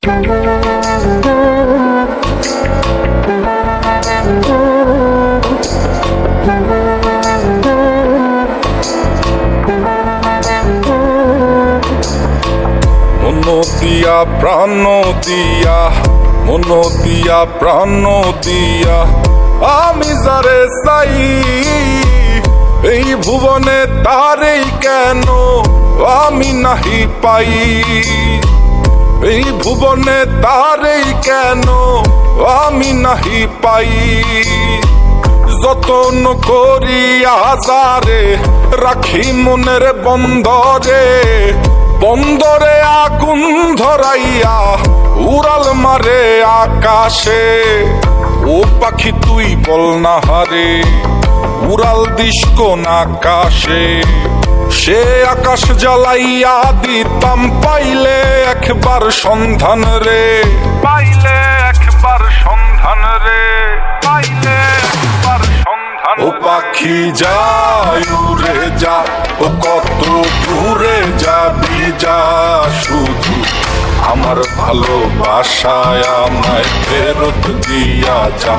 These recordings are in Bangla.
দিয়া প্রাণ দিয়া, মন দিয়া প্রাণ দিয়া আমি যারে চাই, এই ভুবনে তারেই কেন আমি নাহি পাই। এই ভুবনে তারেই কেন আমি নাহি পাই। যতন করিয়া যারে রাখি মনের বন্দরে, বন্দরে আগুন ধরাইয়া উড়াল মারে আকাশে। ও পাখি তুই বল না হারে, উড়াল দিস কোন আকাশে। সে আকাশ জ্বালাইয়া দিতাম পাইলে একবার সন্ধান রে, পাইলে একবার সন্ধান রে, পাইলে একবার সন্ধান। ও পাখি যায় উড়ে যা, ও কত দূরে যাবি যা, শুধু আমার ভালোবাসায় আমায় ফেরত দিয়া যা।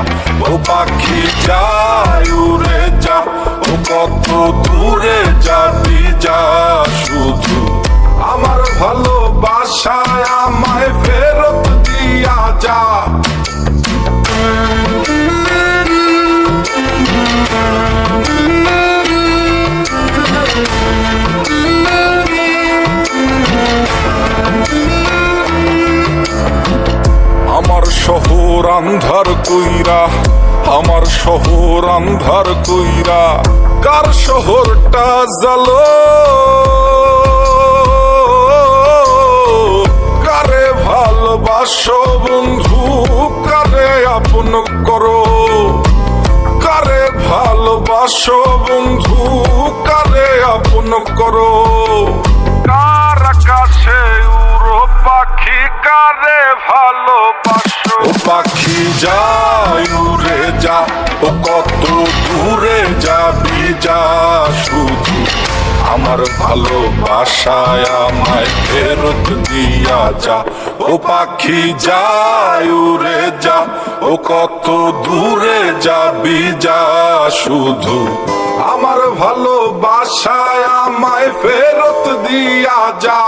ও পাখি যায় উড়ে যা, ও কত দূরে যাবি যা, শুধু আমার ভালোবাসায় আমায় ফেরত দিয়া যা। আমার শহর আন্ধার কইরা, আমার শহর আন্ধার কইরা কার শহরটা জ্বালো। কারে ভালোবাসো বন্ধু, কারে আপন করো। কারে ভালোবাসো বন্ধু, কারে আপন করো। কার আকাশে উড়ো পাখি, কারে ভালোবাসো। ও পাখি যায় উড়ে যা, ও কত দূরে যাবি যা, শুধু আমার ভালোবাসায় আমায় ফেরত দিয়া যা। ও পাখি যায় উড়ে যা, ও কত দূরে যাবি যা, শুধু আমার ভালোবাসায় আমায় ফেরত দিয়া যা।